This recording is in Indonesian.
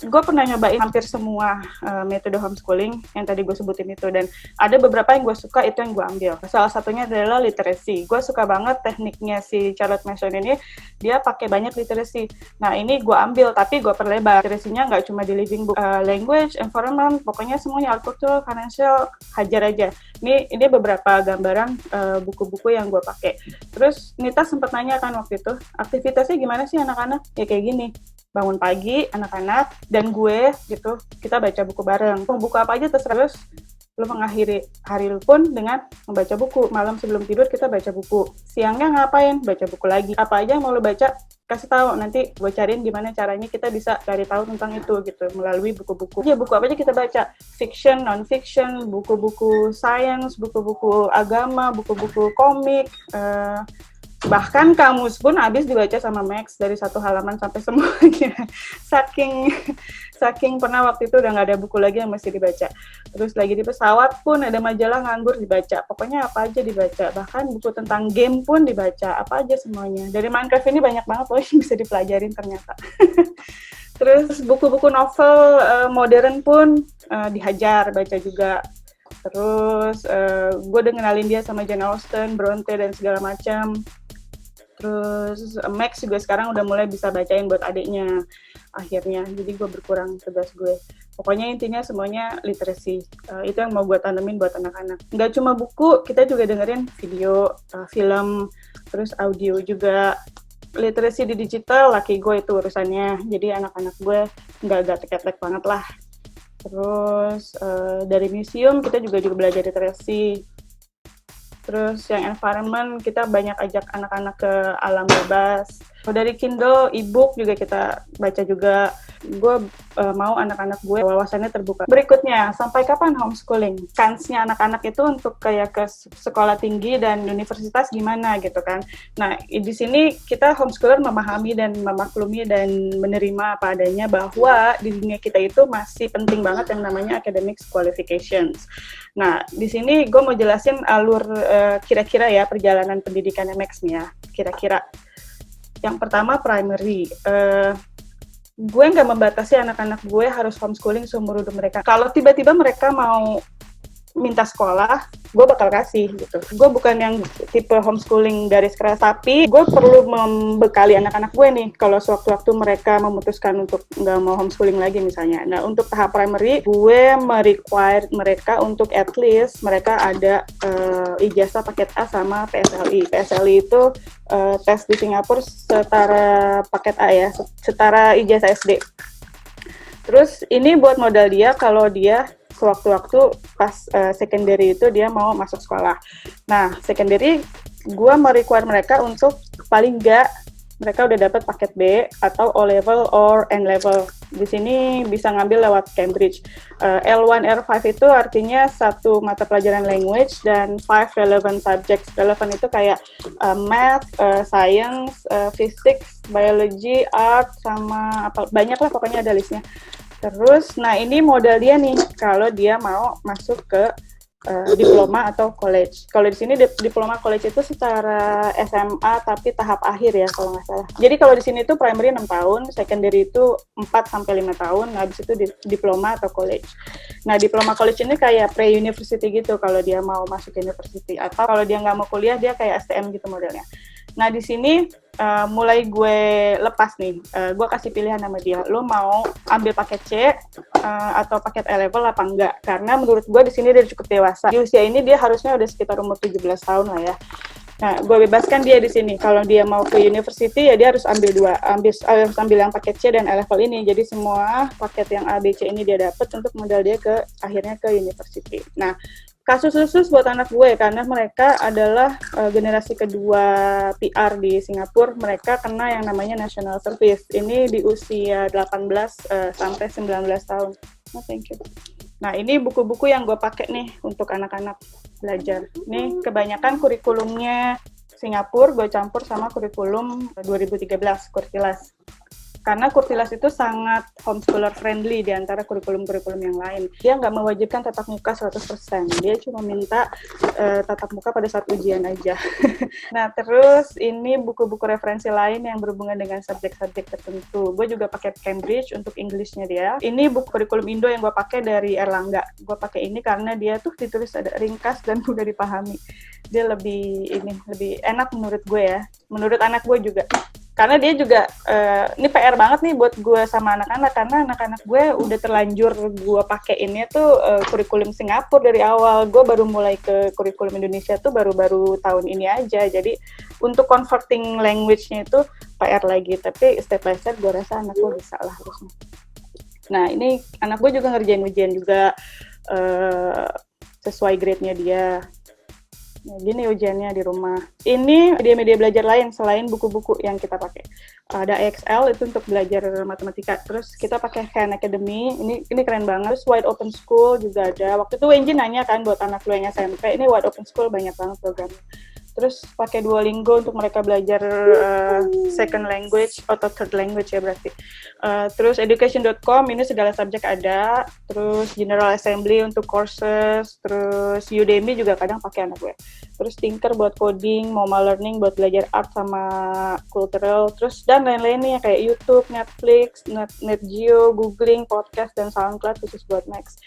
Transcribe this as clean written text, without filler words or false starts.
gue pernah nyobain hampir semua metode homeschooling yang tadi gue sebutin itu, dan ada beberapa yang gue suka, itu yang gue ambil. Salah satunya adalah literasi. Gue suka banget tekniknya si Charlotte Mason ini, dia pakai banyak literasi. Nah ini gue ambil, tapi gue perlebar. Literasinya nggak cuma di living book, language, environment, pokoknya semuanya, agricultural, financial, hajar aja. Ini beberapa gambaran buku-buku yang gue pakai. Terus Nita sempat nanya kan waktu itu, aktivitasnya gimana sih anak-anak? Ya kayak gini, bangun pagi anak-anak dan gue gitu, kita baca buku bareng. Buku apa aja terserah. Terus lu mengakhiri hari lu pun dengan membaca buku. Malam sebelum tidur kita baca buku. Siangnya ngapain? Baca buku lagi. Apa aja yang mau lu baca, kasih tahu, nanti gue cariin gimana caranya kita bisa cari tahu tentang itu gitu melalui buku-buku. Ya buku apa aja kita baca, fiction, non-fiction, buku-buku science, buku-buku agama, buku-buku komik, bahkan kamus pun habis dibaca sama Max dari satu halaman sampai semuanya. saking pernah waktu itu udah nggak ada buku lagi yang mesti dibaca. Terus lagi di pesawat pun ada majalah nganggur dibaca. Pokoknya apa aja dibaca. Bahkan buku tentang game pun dibaca. Apa aja semuanya. Dari Minecraft ini banyak banget loh yang bisa dipelajarin ternyata. Terus buku-buku novel modern pun dihajar baca juga. Terus gue udah ngenalin dia sama Jane Austen, Bronte dan segala macam. Terus Max juga sekarang udah mulai bisa bacain buat adiknya akhirnya. Jadi gue berkurang tugas gue. Pokoknya intinya semuanya literasi. Itu yang mau gue tanemin buat anak-anak. Nggak cuma buku, kita juga dengerin video, film, terus audio juga. Literasi di digital, laki gue itu urusannya. Jadi anak-anak gue nggak gatek-gatek banget lah. Terus dari museum kita juga belajar literasi. Terus yang environment kita banyak ajak anak-anak ke alam bebas. Dari Kindle, e-book juga kita baca juga. Gue mau anak-anak gue wawasannya terbuka. Berikutnya, sampai kapan homeschooling? Kansnya anak-anak itu untuk kayak ke sekolah tinggi dan universitas gimana gitu kan. Nah, di sini kita homeschooler memahami dan memaklumi dan menerima apa adanya bahwa di dunia kita itu masih penting banget yang namanya academic qualifications. Nah, di sini gue mau jelasin alur kira-kira ya perjalanan pendidikannya Max nih ya, kira-kira. Yang pertama primary, gue nggak membatasi anak-anak gue harus homeschooling seumur hidup mereka. Kalau tiba-tiba mereka mau minta sekolah, gue bakal kasih gitu. Gue bukan yang tipe homeschooling garis keras, tapi gue perlu membekali anak-anak gue nih kalau sewaktu-waktu mereka memutuskan untuk nggak mau homeschooling lagi misalnya. Nah untuk tahap primary, gue merequire mereka untuk at least mereka ada ijazah paket A sama PSLI. PSLI itu tes di Singapura setara paket A ya, setara ijazah SD. Terus ini buat modal dia kalau dia sewaktu-waktu pas secondary itu dia mau masuk sekolah. Nah, secondary gue merequire mereka untuk paling enggak mereka udah dapat paket B atau O level or N level. Di sini bisa ngambil lewat Cambridge. L1, R5 itu artinya satu mata pelajaran language dan 5 relevant subjects. Relevant itu kayak math, science, physics, biology, art, sama apa banyak lah pokoknya ada listnya. Terus, nah ini modal dia nih, kalau dia mau masuk ke diploma atau college. Kalau di sini diploma college itu secara SMA tapi tahap akhir ya kalau nggak salah. Jadi kalau di sini tuh primary 6 tahun, secondary itu 4 sampai 5 tahun, nah habis itu diploma atau college. Nah diploma college ini kayak pre-university gitu kalau dia mau masuk university, atau kalau dia nggak mau kuliah dia kayak STM gitu modelnya. Nah di sini mulai gue lepas nih, gue kasih pilihan sama dia, lo mau ambil paket C atau paket E level apa enggak? Karena menurut gue di sini dia cukup dewasa. Di usia ini dia harusnya udah sekitar umur 17 tahun lah ya. Nah, gue bebaskan dia di sini. Kalau dia mau ke university ya dia harus ambil ambil yang paket C dan E level ini. Jadi semua paket yang A, B, C ini dia dapat untuk modal dia ke akhirnya ke university. Nah, kasus khusus buat anak gue karena mereka adalah generasi kedua PR di Singapura, mereka kena yang namanya national service. Ini di usia 18 sampai 19 tahun. Oh, thank you. Nah, ini buku-buku yang gue pakai nih untuk anak-anak belajar. Ini kebanyakan kurikulumnya Singapura, gue campur sama kurikulum 2013, Kurtilas. karena Kurtilas itu sangat homeschooler friendly di antara kurikulum-kurikulum yang lain. Dia nggak mewajibkan tatap muka 100%, dia cuma minta tatap muka pada saat ujian aja. Nah, terus ini buku-buku referensi lain yang berhubungan dengan subjek-subjek tertentu. Gue juga pakai Cambridge untuk English-nya dia. Ini buku kurikulum Indo yang gue pakai dari Erlangga. Gue pakai ini karena dia tuh ditulis ada ringkas dan mudah dipahami. Dia lebih enak menurut gue ya. Menurut anak gue juga. Karena dia juga, ini PR banget nih buat gue sama anak-anak, karena anak-anak gue udah terlanjur gue pakeinnya tuh kurikulum Singapura dari awal. Gue baru mulai ke kurikulum Indonesia tuh baru-baru tahun ini aja. Jadi untuk converting language-nya itu PR lagi, tapi step by step gue rasa anak gue bisa lah harusnya. Nah, ini anak gue juga ngerjain ujian juga sesuai grade-nya dia. Nah, gini ujiannya di rumah. Ini media-media belajar lain selain buku-buku yang kita pakai. Ada EXL itu untuk belajar matematika. Terus kita pakai Khan Academy. Ini keren banget. Terus Wide Open School juga ada. Waktu itu Wenji nanya kan buat anak lu yang SMP. Ini Wide Open School banyak banget programnya. Terus pakai Duolingo untuk mereka belajar second language atau third language ya berarti. Terus education.com ini segala subjek ada. Terus General Assembly untuk courses. Terus Udemy juga kadang pakai anak gue. Terus Tinker buat coding, Moma Learning buat belajar art sama cultural. Terus dan lain-lainnya kayak YouTube, Netflix, NetGeo, Googling, podcast dan SoundCloud khusus buat Max.